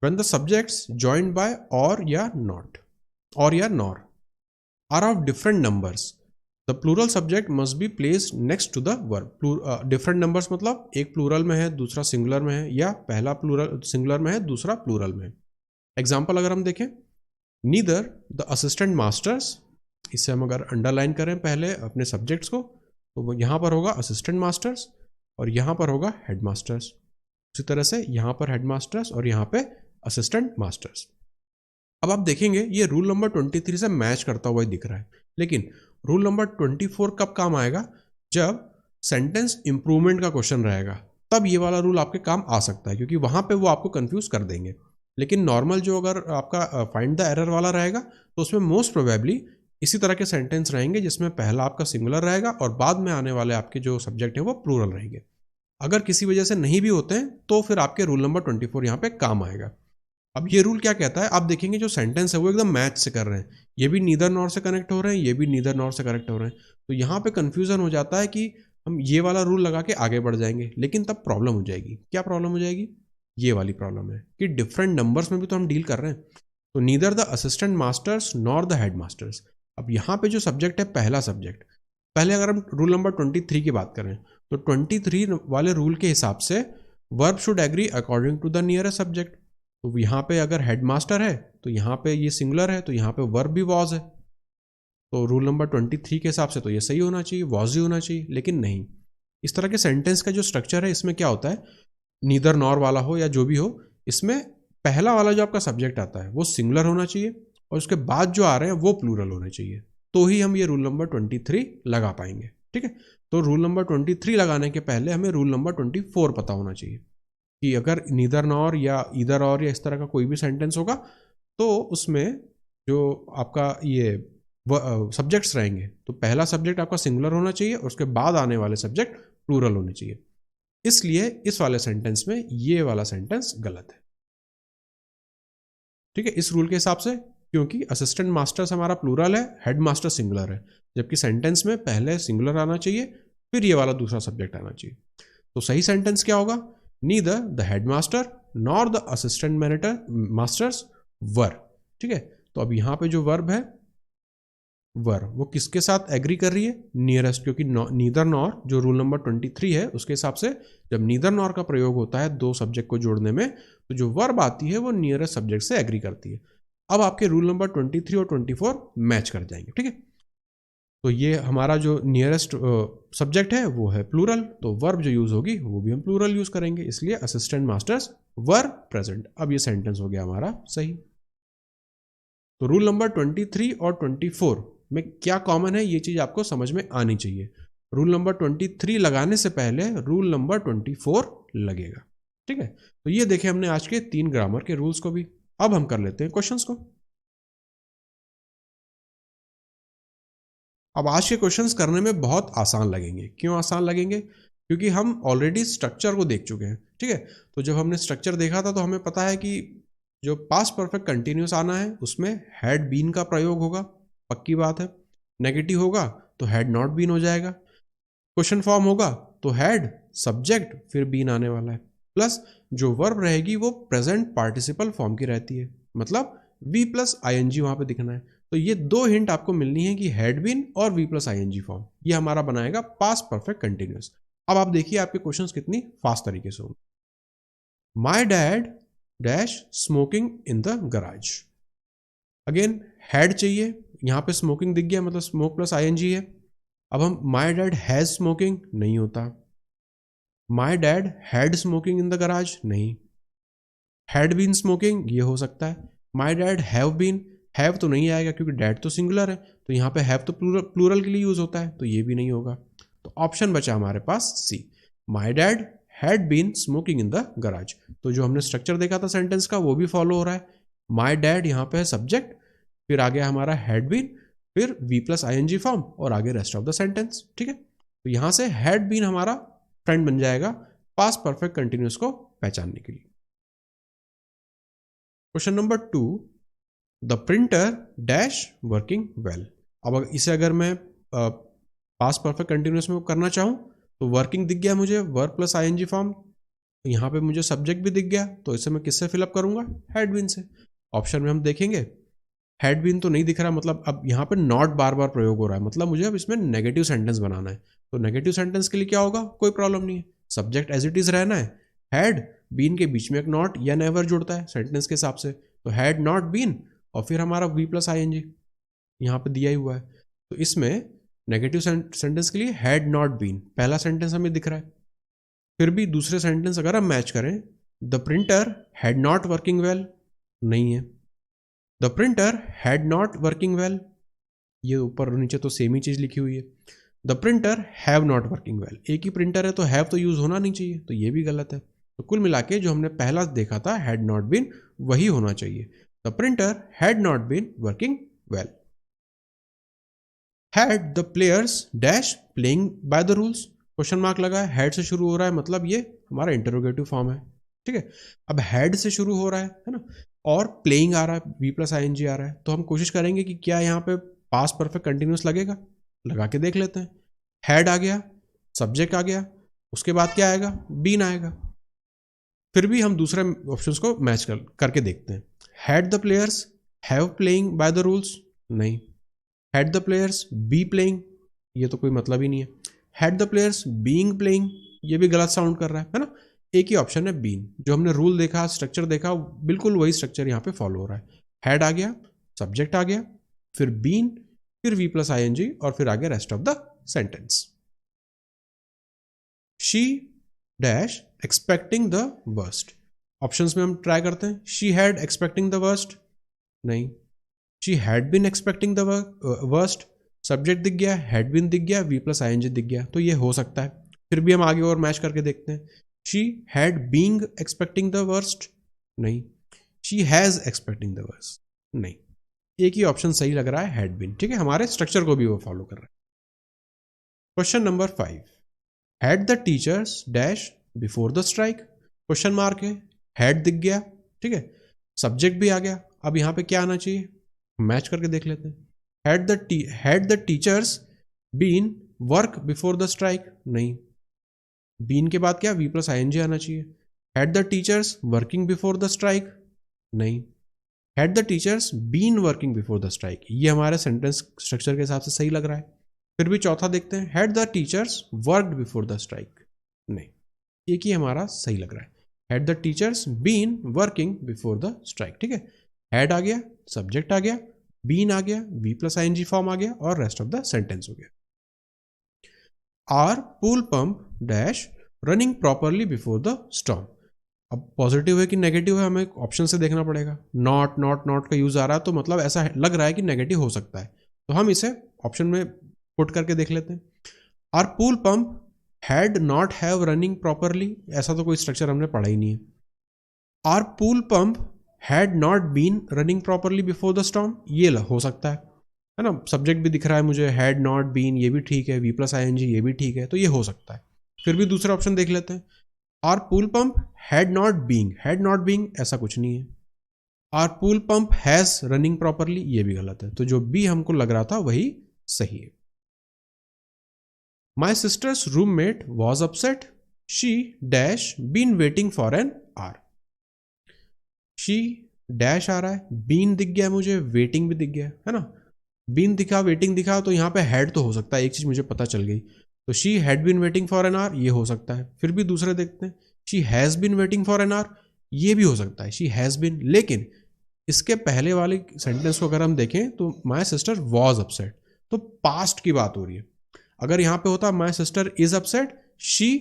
when the subjects joined by or या not or या nor are of different numbers, the plural subject must be placed next to the verb। different numbers मतलब एक plural में है दूसरा singular में है, या पहला प्लूरल सिंगुलर में है दूसरा प्लूरल में है। एग्जाम्पल अगर हम देखें, नीदर द असिस्टेंट मास्टर्स, इससे हम अगर अंडरलाइन करें पहले अपने सब्जेक्ट्स को, तो यहाँ पर होगा असिस्टेंट मास्टर्स और यहाँ पर होगा हेड मास्टर्स। उसी तरह से यहाँ पर हेड मास्टर्स और यहाँ पे असिस्टेंट मास्टर्स। अब आप देखेंगे ये रूल नंबर 23 से मैच करता हुआ दिख रहा है, लेकिन रूल नंबर 24 कब काम आएगा, जब सेंटेंस इंप्रूवमेंट का क्वेश्चन रहेगा, तब ये वाला रूल आपके काम आ सकता है, क्योंकि वहां पे वो आपको कंफ्यूज कर देंगे। लेकिन नॉर्मल जो अगर आपका फाइंड द एरर वाला रहेगा तो उसमें मोस्ट प्रोबेबली इसी तरह के सेंटेंस रहेंगे जिसमें पहला आपका सिंगुलर रहेगा और बाद में आने वाले आपके जो सब्जेक्ट है वो प्लूरल रहेंगे। अगर किसी वजह से नहीं भी होते हैं तो फिर आपके रूल नंबर 24 यहाँ पे काम आएगा। अब ये रूल क्या कहता है, आप देखेंगे जो सेंटेंस है वो एकदम मैच से कर रहे हैं, ये भी नीदर नॉर से कनेक्ट हो रहे हैं, ये भी नीदर नॉर से कनेक्ट हो रहे हैं, तो यहाँ पे कंफ्यूजन हो जाता है कि हम ये वाला रूल लगा के आगे बढ़ जाएंगे, लेकिन तब प्रॉब्लम हो जाएगी। क्या प्रॉब्लम हो जाएगी, ये वाली प्रॉब्लम है कि डिफरेंट नंबर्स में भी तो हम डील कर रहे हैं। तो neither the assistant masters nor the head masters. अब यहाँ पे जो सब्जेक्ट है पहला सब्जेक्ट, पहले अगर हम रूल नंबर 23 की बात करें तो 23 वाले रूल के हिसाब से verb should agree according to the nearest subject. तो यहाँ पे अगर हेडमास्टर है तो यहाँ पे ये सिंगुलर है, तो यहाँ पे वर्ब भी वॉज है, तो रूल नंबर 23 के हिसाब से तो ये सही होना चाहिए, वॉज ही होना चाहिए। लेकिन नहीं, इस तरह के सेंटेंस का जो स्ट्रक्चर है इसमें क्या होता है, नीदर नॉर वाला हो या जो भी हो, इसमें पहला वाला जो आपका सब्जेक्ट आता है वो सिंगुलर होना चाहिए और उसके बाद जो आ रहे हैं वो प्लूरल होने चाहिए, तो ही हम ये रूल नंबर 23 लगा पाएंगे। ठीक है, तो रूल नंबर 23 लगाने के पहले हमें रूल नंबर 24 पता होना चाहिए कि अगर नीदर नॉर या ईदर और या इस तरह का कोई भी सेंटेंस होगा तो उसमें जो आपका ये सब्जेक्ट्स रहेंगे, तो पहला सब्जेक्ट आपका सिंगुलर होना चाहिए और उसके बाद आने वाले सब्जेक्ट प्लूरल होने चाहिए। इसलिए इस वाले सेंटेंस में ये वाला सेंटेंस गलत है। ठीक है, इस रूल के हिसाब से, क्योंकि असिस्टेंट मास्टर्स हमारा प्लूरल है, हेड मास्टर सिंगुलर है, जबकि सेंटेंस में पहले सिंगुलर आना चाहिए फिर ये वाला दूसरा सब्जेक्ट आना चाहिए। तो सही सेंटेंस क्या होगा, neither the headmaster nor the assistant masters were. ठीक है, तो अब यहां पे जो वर्ब है वर, वो किसके साथ एग्री कर रही है, नियरेस्ट, क्योंकि नीदर नॉर जो रूल नंबर 23 है उसके हिसाब से जब नीदर नॉर का प्रयोग होता है दो सब्जेक्ट को जोड़ने में, तो जो वर्ब आती है वो नियरेस्ट सब्जेक्ट से एग्री करती है। अब आपके रूल नंबर 23 और 24 मैच कर जाएंगे। ठीक है, तो ये हमारा जो नियरेस्ट सब्जेक्ट है वो है प्लूरल, तो वर्ब जो यूज होगी वो भी हम प्लूरल यूज करेंगे, इसलिए असिस्टेंट मास्टर्स वर प्रेजेंट। अब ये सेंटेंस हो गया हमारा सही। तो रूल नंबर 23 और 24 में क्या कॉमन है, ये चीज आपको समझ में आनी चाहिए। रूल नंबर 23 लगाने से पहले रूल नंबर 24 लगेगा। ठीक है, तो ये देखे हमने आज के 3 ग्रामर के रूल्स को भी। अब हम कर लेते हैं क्वेश्चंस को। अब आज के क्वेश्चंस करने में बहुत आसान लगेंगे। क्यों आसान लगेंगे, क्योंकि हम ऑलरेडी स्ट्रक्चर को देख चुके हैं। ठीक है, तो जब हमने स्ट्रक्चर देखा था तो हमें पता है कि जो पास्ट परफेक्ट कंटिन्यूस आना है उसमें हैड बीन का प्रयोग होगा, पक्की बात है। नेगेटिव होगा तो हैड नॉट बीन हो जाएगा। क्वेश्चन फॉर्म होगा तो हैड सब्जेक्ट फिर बीन आने वाला है, प्लस जो वर्ब रहेगी वो प्रेजेंट पार्टिसिपल फॉर्म की रहती है, मतलब वी प्लस आईएनजी वहां पे दिखना है। तो ये 2 हिंट आपको मिलनी है कि हैड बीन और वी प्लस आईएनजी फॉर्म, ये हमारा बनाएगा पास्ट परफेक्ट कंटिन्यूस। अब आप देखिए आपके क्वेश्चंस कितनी फास्ट तरीके से होंगे। My dad dash smoking in the garage. Again had चाहिए, यहां पे स्मोकिंग दिख गया, मतलब स्मोक प्लस आईएनजी है। अब हम माई डैड हैज स्मोकिंग नहीं होता, my dad had smoking in the garage नहीं, हैड बीन स्मोकिंग ये हो सकता है, my dad have been, have तो नहीं आएगा क्योंकि डैड तो सिंगुलर है, तो यहाँ पे हैव तो प्लूरल के लिए यूज होता है, तो ये भी नहीं होगा। तो ऑप्शन बचा हमारे पास C, my dad had been smoking in the garage. तो जो हमने स्ट्रक्चर देखा था सेंटेंस का वो भी फॉलो हो रहा है। माई डैड यहाँ पे है सब्जेक्ट, फिर आ गया हमारा हैड बीन, फिर वी प्लस आईएनजी फॉर्म और आगे रेस्ट ऑफ द सेंटेंस। ठीक है, तो यहां से हैड बीन हमारा फ्रेंड बन जाएगा पास्ट परफेक्ट कंटिन्यूस को पहचानने के लिए। Question number 2, the printer dash working well. अब इसे अगर मैं पास्ट परफेक्ट कंटिन्यूस में करना चाहूं तो वर्किंग दिख गया मुझे, वर्ब प्लस आईएनजी फॉर्म, यहाँ पे मुझे सब्जेक्ट भी दिख गया, तो इसे मैं किससे फिलअप करूंगा, हैड बीन से। ऑप्शन में हम देखेंगे हैड बीन तो नहीं दिख रहा, मतलब अब यहाँ पे नॉट बार बार प्रयोग हो रहा है, मतलब मुझे अब इसमें नेगेटिव सेंटेंस बनाना है। तो नेगेटिव सेंटेंस के लिए क्या होगा, कोई प्रॉब्लम नहीं है, सब्जेक्ट एज इट इज रहना है, हैड बीन के बीच में एक नॉट या नेवर जुड़ता है सेंटेंस के हिसाब से, तो हैड नॉट बीन और फिर हमारा वी प्लस आईएनजी यहाँ पे दिया ही हुआ है। तो इसमें नेगेटिव सेंटेंस के लिए हैड नॉट बीन पहला सेंटेंस हमें दिख रहा है, फिर भी दूसरे सेंटेंस अगर हम मैच करें, the printer had not working well नहीं है, the printer had not working well, ये ऊपर नीचे तो सेम ही चीज लिखी हुई है। The printer have not working well, एक ही प्रिंटर है तो हैव तो यूज होना नहीं चाहिए, तो ये भी गलत है। तो कुल मिला के जो हमने पहला देखा था हैड नॉट बीन वही होना चाहिए, the printer had not been working well. Had the players dash playing by the rules, question mark लगा है, हैड से शुरू हो रहा है, मतलब ये हमारा इंटरोगेटिव फॉर्म है। ठीक है, अब हैड से शुरू हो रहा है ना, और प्लेइंग आ रहा है, वी प्लस आईएनजी आ रहा है, तो हम कोशिश करेंगे कि क्या यहाँ पे पास्ट परफेक्ट कंटिन्यूस लगेगा, लगा के देख लेते हैं। हैड आ गया, सब्जेक्ट आ गया, उसके बाद क्या आएगा, बीन आएगा, फिर भी हम दूसरे ऑप्शंस को मैच करके देखते हैं। Had the players have playing by the rules नहीं, had the players be playing ये तो कोई मतलब ही नहीं है, had the players being playing ये भी गलत साउंड कर रहा है ना, एक ही ऑप्शन है बीन। जो हमने रूल देखा, स्ट्रक्चर देखा, बिल्कुल वही स्ट्रक्चर यहाँ पे फॉलो हो रहा है। हैड आ गया, सब्जेक्ट आ गया, फिर बीन, फिर V plus I N G, और फिर आ गया rest of the sentence. She dash expecting the worst. Options में हम ट्राई करते हैं। She had expecting the worst, नहीं। She had been expecting the worst, subject दिख गया, हैड बीन दिख गया, V plus I N G दिख गया, तो ये हो सकता है। फिर भी हम आगे और मैच करके देखते हैं। She had being expecting the worst, नहीं। She has expecting the worst, नहीं। एक ही ऑप्शन सही लग रहा है, हैड बीन। ठीक है, हमारे स्ट्रक्चर को भी वो फॉलो कर रहा है। Question number 5, had the teachers dash before the strike. Question mark है, हैड दिख गया, ठीक है, सब्जेक्ट भी आ गया। अब यहां पे क्या आना चाहिए, मैच करके देख लेते हैं। Had the teachers been work before the strike, नहीं। बीन के बाद क्या, V plus I N G आना चाहिए। Had the teachers working before the strike, नहीं। Had the teachers been working before the strike, ये हमारे सेंटेंस स्ट्रक्चर के हिसाब से सही लग रहा है। फिर भी चौथा देखते हैं, had the teachers worked before the strike, नहीं। एक ही हमारा सही लग रहा है, had the teachers been working before the strike. ठीक है, हैड आ गया, सब्जेक्ट आ गया, बीन आ गया, V plus I N G form आ गया, और रेस्ट ऑफ द सेंटेंस हो गया। Our pool pump dash running properly before the storm. अब पॉजिटिव है कि नेगेटिव है, हमें ऑप्शन से देखना पड़ेगा। नॉट का यूज आ रहा है, तो मतलब ऐसा लग रहा है कि नेगेटिव हो सकता है, तो हम इसे ऑप्शन में पुट करके देख लेते हैं। Our pool pump had not have running properly, ऐसा तो कोई स्ट्रक्चर हमने पढ़ा ही नहीं है। Our pool pump had not been running properly before the storm, ये हो सकता है ना। सब्जेक्ट भी दिख रहा है मुझे, हैड नॉट बीन, ये भी ठीक है, V plus I N G ये भी ठीक है, तो ये हो सकता है। फिर भी दूसरा ऑप्शन देख लेते हैं। Our pool pump had not being ऐसा कुछ नहीं है। Our pool pump has running properly, ये भी गलत है, तो जो बी हमको लग रहा था वही सही है। My sister's roommate was upset, she dash been waiting for an hour. She dash आ रहा है, बीन दिख गया मुझे, वेटिंग भी दिख गया, है ना। बीन दिखा, वेटिंग दिखा, तो यहां पे हैड तो हो सकता है, एक चीज मुझे पता चल गई, तो she had been waiting for an hour, ये हो सकता है। फिर भी दूसरे देखते हैं, she has been waiting for an hour, ये भी हो सकता है, शी हैज बीन। लेकिन इसके पहले वाले सेंटेंस को अगर हम देखें तो माई सिस्टर वॉज अपसेट, तो पास्ट की बात हो रही है। अगर यहां पे होता my sister is upset, she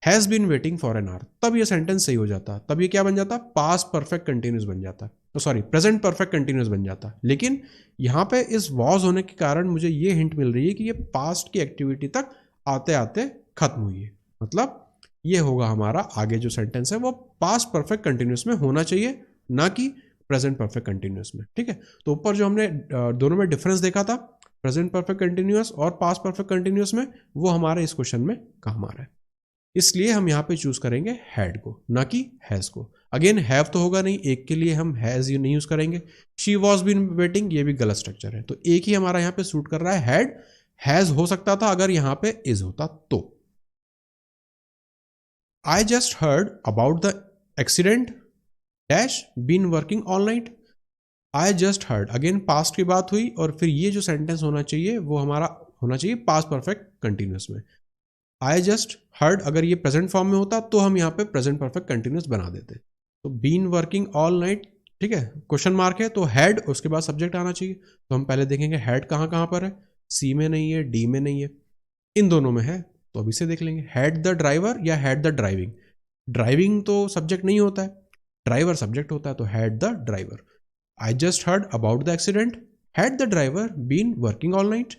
has been waiting for an hour, तब ये सेंटेंस सही हो जाता। तब ये क्या बन जाता, पास्ट परफेक्ट कंटिन्यूस बन जाता, तो सॉरी प्रेजेंट परफेक्ट कंटिन्यूस बन जाता। लेकिन यहां पे इस वॉज होने के कारण मुझे ये हिंट मिल रही है कि ये पास्ट की एक्टिविटी तक आते आते खत्म हुई है। मतलब ये होगा हमारा आगे जो सेंटेंस है वो पास्ट परफेक्ट कंटिन्यूस में होना चाहिए, ना कि प्रेजेंट परफेक्ट कंटिन्यूस में। ठीक है, तो ऊपर जो हमने दोनों में डिफरेंस देखा था, प्रेजेंट परफेक्ट कंटिन्यूस और पास्ट परफेक्ट कंटिन्यूस में, वो हमारे इस क्वेश्चन में काम आ रहा है। इसलिए हम यहां पे चूज करेंगे हैड को, ना कि हैज को। अगेन हैव तो होगा नहीं, एक के लिए हम हैज नहीं यूज करेंगे। शी वॉज बीन वेटिंग, ये भी गलत स्ट्रक्चर है, तो एक ही हमारा यहां पे सूट कर रहा है, हैड। हैज हो सकता था अगर यहां पे इज होता तो। I just heard about the accident dash been working all night. I just heard, again past की बात हुई, और फिर ये जो सेंटेंस होना चाहिए वो हमारा होना चाहिए पास्ट परफेक्ट कंटिन्यूस में। आई जस्ट हर्ड अगर ये प्रेजेंट फॉर्म में होता तो हम यहाँ पे प्रेजेंट परफेक्ट कंटिन्यूस बना देते। तो बीन वर्किंग ऑल नाइट, ठीक है, क्वेश्चन मार्क है, तो हैड, उसके बाद सब्जेक्ट आना चाहिए। तो हम पहले देखेंगे हैड कहाँ कहाँ पर है, सी में नहीं है, डी में नहीं है, इन दोनों में है, तो अभी से देख लेंगे। हैड द ड्राइवर या हैड द ड्राइविंग। ड्राइविंग तो सब्जेक्ट नहीं होता है, ड्राइवर सब्जेक्ट होता है, तो had the driver. I just heard about the accident, had the driver been working all night.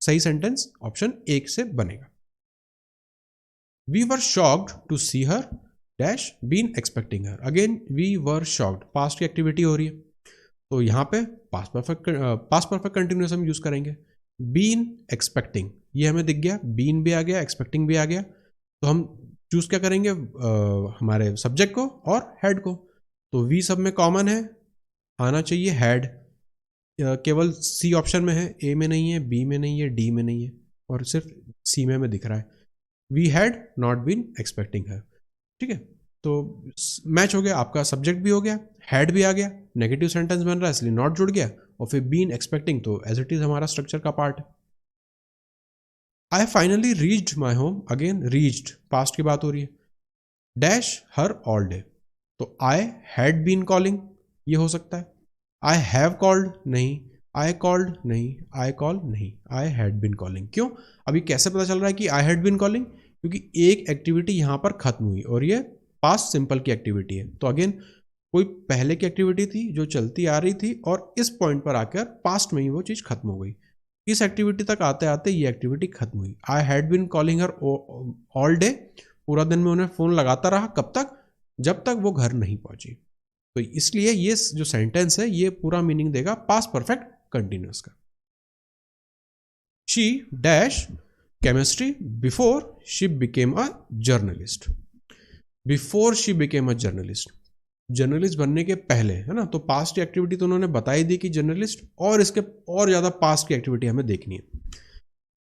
सही सेंटेंस ऑप्शन 1 से बनेगा। We were shocked to see her dash been expecting her. Again we were shocked, past की activity हो रही है, तो यहाँ पे पास्ट परफेक्ट कंटिन्यूस हम यूज करेंगे। बीन एक्सपेक्टिंग, ये हमें दिख गया, बीन भी आ गया, एक्सपेक्टिंग भी आ गया, तो हम चूज क्या करेंगे, हमारे सब्जेक्ट को और हेड को। तो वी सब में कॉमन है, आना चाहिए हैड। केवल सी ऑप्शन में है, ए में नहीं है, बी में नहीं है, डी में नहीं है, और सिर्फ सी में हमें दिख रहा है। We had not been expecting her. ठीक है, तो मैच हो गया, आपका सब्जेक्ट भी हो गया, हैड भी आ गया, नेगेटिव सेंटेंस बन रहा है इसलिए नॉट जुड़ गया, और फिर बीन एक्सपेक्टिंग तो एज इट इज हमारा स्ट्रक्चर का पार्ट है। I finally reached my home, again reached past की बात हो रही है, डैश हर ऑल डे, तो आई हैड बीन कॉलिंग ये हो सकता है। आई हैव कॉल्ड नहीं, आई कॉल्ड नहीं, आई कॉल नहीं, आई हैड बीन कॉलिंग। क्यों? अभी कैसे पता चल रहा है कि आई हैड बीन कॉलिंग? क्योंकि एक एक्टिविटी यहां पर खत्म हुई और ये पास्ट सिंपल की एक्टिविटी है। तो अगेन कोई पहले की एक्टिविटी थी जो चलती आ रही थी और इस पॉइंट पर आकर पास्ट में ही वो चीज खत्म हो गई। इस एक्टिविटी तक आते आते ये एक्टिविटी खत्म हुई। I had been calling her all day, पूरा दिन में उन्हें फोन लगाता रहा। कब तक? जब तक वो घर नहीं पहुंची। तो इसलिए ये जो सेंटेंस है ये पूरा मीनिंग देगा पास्ट परफेक्ट कंटिन्यूअस का। She dash chemistry before she became a journalist. Before she became a journalist, journalist बनने के पहले, है ना। तो पास्ट की एक्टिविटी तो उन्होंने बताई दी कि जर्नलिस्ट, और इसके और ज्यादा पास्ट की एक्टिविटी हमें देखनी है।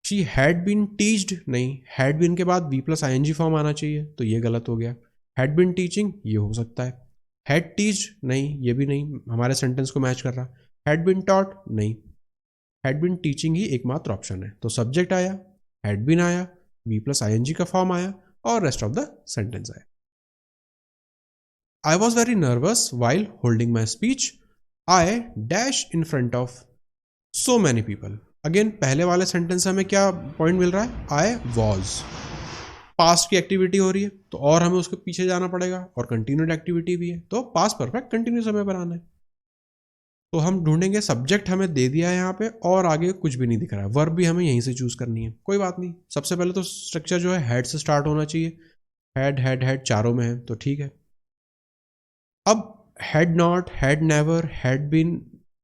शी हैड बीन टीच्ड नहीं, हैड बीन के बाद V plus I N G form आना चाहिए, तो ये गलत हो गया। हैड बीन टीचिंग ये हो सकता है। हैड टीच्ड नहीं, ये भी नहीं हमारे सेंटेंस को मैच कर रहा। हैड बीन टॉट नहीं, हैड बीन टीचिंग ही एकमात्र ऑप्शन है। तो सब्जेक्ट आया, हैड बीन आया, V plus I N G का फॉर्म आया और रेस्ट ऑफ द सेंटेंस आया। I was very nervous while holding my speech. I dash in front of so many people. Again पहले वाले सेंटेंस से हमें क्या पॉइंट मिल रहा है? I was. पास्ट की एक्टिविटी हो रही है तो और हमें उसके पीछे जाना पड़ेगा और कंटिन्यूड एक्टिविटी भी है, तो पास्ट परफेक्ट कंटिन्यूस हमें बनाना है। तो हम ढूंढेंगे, सब्जेक्ट हमें दे दिया है यहाँ पे और आगे कुछ भी नहीं दिख रहा है। वर्ब भी हमें यहीं से चूज करनी है, कोई बात नहीं। सबसे पहले तो स्ट्रक्चर जो है हेड से स्टार्ट होना चाहिए। हेड हेड हेड चारों में है तो ठीक है। अब had not, had never, had been,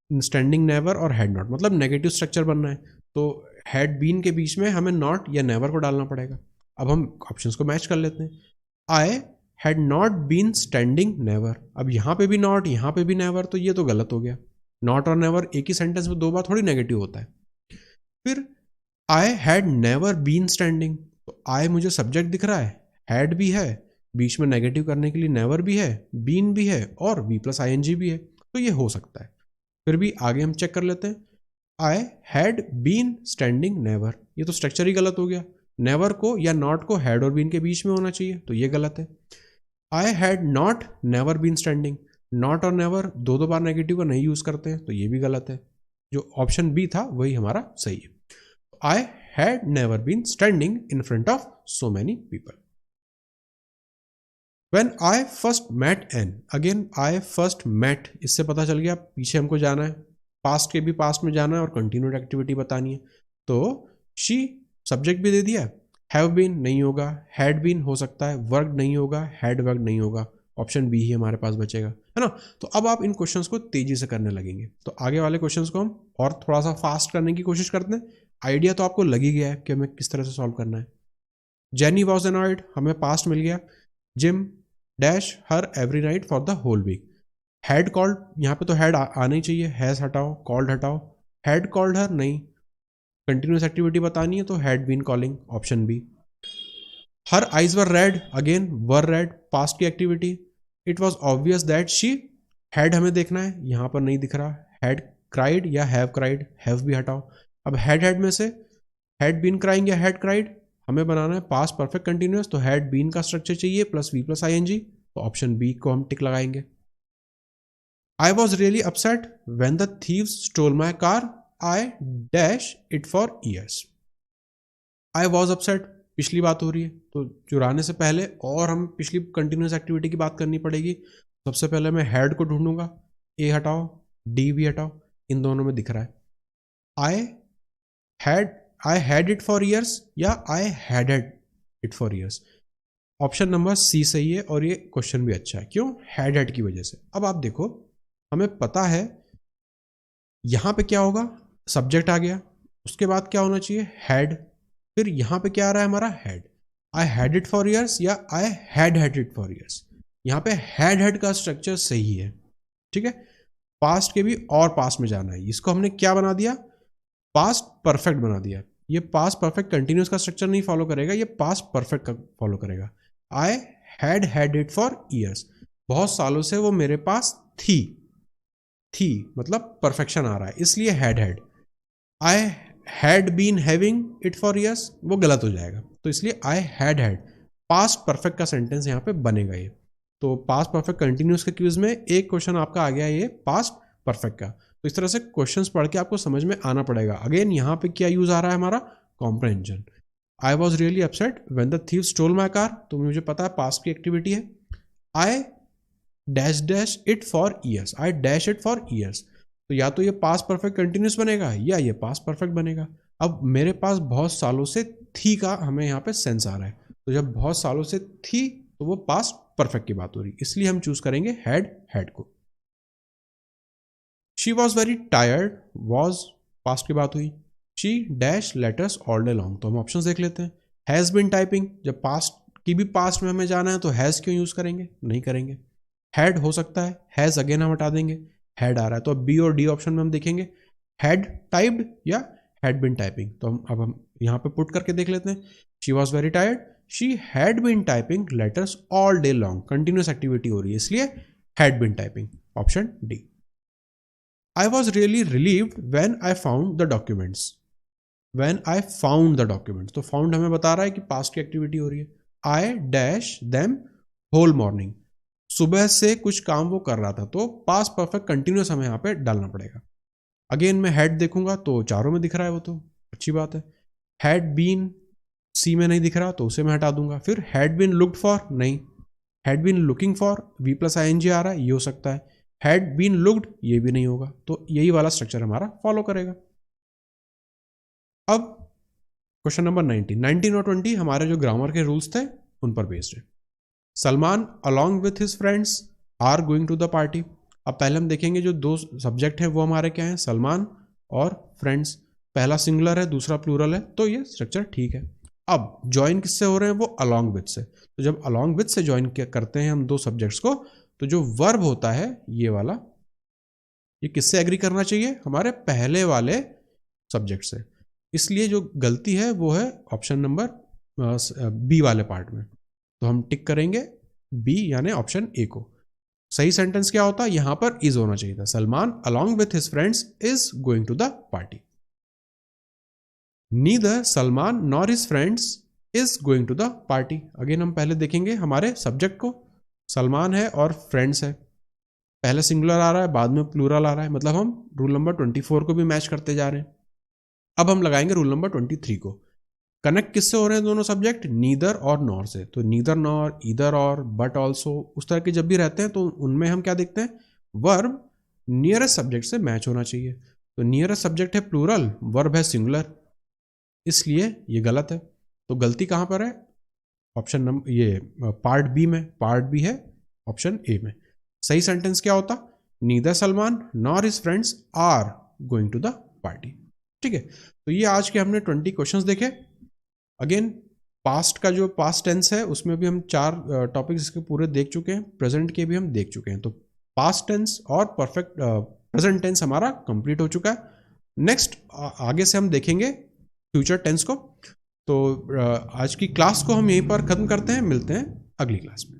standing never और हैड नॉट, मतलब नेगेटिव स्ट्रक्चर बनना है तो हैड बीन के बीच में हमें नॉट या नेवर को डालना पड़ेगा। अब हम ऑप्शंस को मैच कर लेते हैं। I had not been standing never, अब यहाँ पे भी नॉट, यहाँ पे भी नेवर, तो ये तो गलत हो गया। नॉट और नेवर एक ही सेंटेंस में दो बार थोड़ी नेगेटिव होता है। फिर I had never been standing, तो आई मुझे सब्जेक्ट दिख रहा है, हैड भी है, बीच में नेगेटिव करने के लिए नेवर भी है, बीन भी है और V plus I N G भी है, तो ये हो सकता है। फिर भी आगे हम चेक कर लेते हैं। I had been standing never, ये तो स्ट्रक्चर ही गलत हो गया। नेवर को या नॉट को हैड और बीन के बीच में होना चाहिए, तो ये गलत है। I had not never been standing, not और नेवर दो दो बार नेगेटिव का नहीं यूज करते हैं, तो ये भी गलत है। जो ऑप्शन बी था वही हमारा सही है। I had never been standing in front of so many people. When I first met N, अगेन I first met, इससे पता चल गया पीछे हमको जाना है, पास्ट के भी पास्ट में जाना है और कंटिन्यूड एक्टिविटी बतानी है। तो शी सब्जेक्ट भी दे दिया, हैव बीन नहीं होगा, हैड बीन हो सकता है, वर्क नहीं होगा, हैड वर्क नहीं होगा, ऑप्शन बी ही हमारे पास बचेगा, है ना। तो अब आप इन क्वेश्चंस को तेजी से करने लगेंगे। तो आगे वाले क्वेश्चंस को हम और थोड़ा सा फास्ट करने की कोशिश करते हैं। आइडिया तो आपको लग ही गया है कि हमें किस तरह से सॉल्व करना है। जेनी वॉज एनॉयड, हमें पास्ट मिल गया। Jim dash her every night for the whole week. Had called, यहाँ पे तो हैड आना ही चाहिए, हैज हटाओ, कॉल्ड हटाओ। हैड कॉल्ड हर नहीं, कंटिन्यूस एक्टिविटी बतानी है तो had been calling, option B. Her eyes were red, again were red, past की activity. It was obvious that she, had हमें देखना है, यहाँ पर नहीं दिख रहा। हैड क्राइड या हैव क्राइड, हैव भी हटाओ। अब हैड में से हैड बीन क्राइंग या हैड क्राइड, हमें बनाना है पास्ट परफेक्ट कंटिन्यूअस, तो हैड बीन का स्ट्रक्चर चाहिए plus V plus I N G, तो ऑप्शन बी को हम टिक लगाएंगे। आई was really upset when the thieves stall my car, I dash it for years. I was upset पिछली बात हो रही है तो चुराने से पहले और हम पिछली कंटिन्यूअस एक्टिविटी की बात करनी पड़ेगी। सबसे पहले मैं हैड को ढूंढूंगा, ए हटाओ, डी भी हटाओ, इन दोनों में दिख रहा है। I had it for years या I headed it for years, option number C सही है और ये क्वेश्चन भी अच्छा है। क्यों? हैड की वजह से। अब आप देखो, हमें पता है यहां पे क्या होगा, सब्जेक्ट आ गया, उसके बाद क्या होना चाहिए, हैड, फिर यहां पे क्या आ रहा है हमारा, had. I had it for years या I had it for years, यहां पे हैड का स्ट्रक्चर सही है, ठीक है। पास्ट के भी और पास्ट में जाना है, इसको हमने क्या बना दिया, पास्ट परफेक्ट बना दिया। ये पास्ट परफेक्ट कंटिन्यूस का स्ट्रक्चर नहीं फॉलो करेगा, ये पास्ट परफेक्ट का फॉलो करेगा। आई हैड इट फॉर ईयर्स, बहुत सालों से वो मेरे पास थी मतलब परफेक्शन आ रहा है, इसलिए had. I had been having it for years, वो गलत हो जाएगा, तो इसलिए आई हैड पास्ट परफेक्ट का सेंटेंस यहाँ पे बनेगा ये। तो पास्ट परफेक्ट कंटिन्यूस के क्विज में एक क्वेश्चन आपका आ गया ये पास्ट परफेक्ट का। तो इस तरह से क्वेश्चंस पढ़ के आपको समझ में आना पड़ेगा। अगेन यहाँ पे क्या यूज आ रहा है हमारा, comprehension. I was really upset when the thief stole my car, तो मुझे पता है पास्ट की एक्टिविटी है। I dash dash it for years, I dash it for years, तो या तो ये पास्ट परफेक्ट कंटिन्यूस बनेगा या ये पास्ट परफेक्ट बनेगा। अब मेरे पास बहुत सालों से थी का हमें यहाँ पे सेंस आ रहा है, तो जब बहुत सालों से थी तो वो पास्ट परफेक्ट की बात हो रही, इसलिए हम चूज करेंगे हैड को। She was very tired, was past की बात हुई। She dash letters all day long, तो हम ऑप्शंस देख लेते हैं। हैज बीन टाइपिंग, जब पास्ट की भी पास्ट में हमें जाना है तो हैज क्यों यूज करेंगे, नहीं करेंगे। हैड हो सकता है, हैज अगेन हम हटा देंगे, हैड आ रहा है, तो अब बी और डी ऑप्शन में हम देखेंगे हैड टाइप्ड या हैड बीन टाइपिंग। तो हम यहाँ पे पुट करके देख लेते हैं। She was very tired, she had been typing letters all day long, continuous activity हो रही है इसलिए had been typing, option D. I was really relieved when I found the documents. When I found the documents, तो found हमें बता रहा है कि past की एक्टिविटी हो रही है। I dash them whole morning, सुबह से कुछ काम वो कर रहा था, तो past perfect continuous हमें यहाँ पे डालना पड़ेगा। अगेन मैं had देखूंगा तो चारों में दिख रहा है, वो तो अच्छी बात है। had been C में नहीं दिख रहा तो उसे मैं हटा दूंगा। फिर had been looked for, नहीं। had been looking for, V plus ing आ रहा है, ये हो सकता है। हैड बीन लुक्ड, ये भी नहीं होगा, तो यही वाला स्ट्रक्चर हमारा फॉलो करेगा। अब क्वेश्चन नंबर 19 और 20 हमारे जो ग्रामर के रूल्स थे उन पर बेस्ड है। Salman along with his friends are going to the party. अब पहले हम देखेंगे जो दो सब्जेक्ट है वो हमारे क्या है, सलमान और फ्रेंड्स। पहला सिंगुलर है, दूसरा प्लूरल है, तो ये स्ट्रक्चर ठीक है। अब ज्वाइन किससे हो रहे हैं, वो अलॉन्ग विथ से। तो जब अलॉन्ग विथ से ज्वाइन करते हैं हम दो सब्जेक्ट्स को, तो जो वर्ब होता है ये वाला, ये किससे एग्री करना चाहिए, हमारे पहले वाले सब्जेक्ट से। इसलिए जो गलती है वो है ऑप्शन नंबर बी वाले पार्ट में, तो हम टिक करेंगे बी यानी ऑप्शन ए को। सही सेंटेंस क्या होता है, यहां पर इज होना चाहिए था। Salman along with his friends is going to the party. Neither Salman nor his friends is going to the party. Again हम पहले देखेंगे हमारे सब्जेक्ट को, सलमान है और फ्रेंड्स है। पहले सिंगुलर आ रहा है, बाद में प्लूरल आ रहा है, मतलब हम रूल नंबर 24 को भी मैच करते जा रहे हैं। अब हम लगाएंगे रूल नंबर 23 को। कनेक्ट किससे हो रहे हैं दोनों सब्जेक्ट, नीदर और नॉर से। तो नीदर नॉर, ईदर और, बट ऑल्सो, उस तरह के जब भी रहते हैं तो उनमें हम क्या देखते हैं, वर्ब नियरेस्ट सब्जेक्ट से मैच होना चाहिए। तो नियरेस्ट सब्जेक्ट है प्लूरल, वर्ब है सिंगुलर, इसलिए ये गलत है। तो गलती कहां पर है, ऑप्शन नंबर ये पार्ट बी में, पार्ट बी है ऑप्शन ए में। सही सेंटेंस क्या होता, neither Salman nor his friends are going to the party. ठीक है, तो ये आज के हमने 20 क्वेश्चंस देखे। अगेन पास्ट का जो पास्ट टेंस है उसमें भी हम 4 टॉपिक्स इसके पूरे देख चुके हैं, प्रेजेंट के भी हम देख चुके हैं। तो पास्ट टेंस और परफेक्ट प्रेजेंट टेंस हमारा कंप्लीट हो चुका है। नेक्स्ट आगे से हम देखेंगे फ्यूचर टेंस को। तो आज की क्लास को हम यहीं पर खत्म करते हैं, मिलते हैं अगली क्लास में।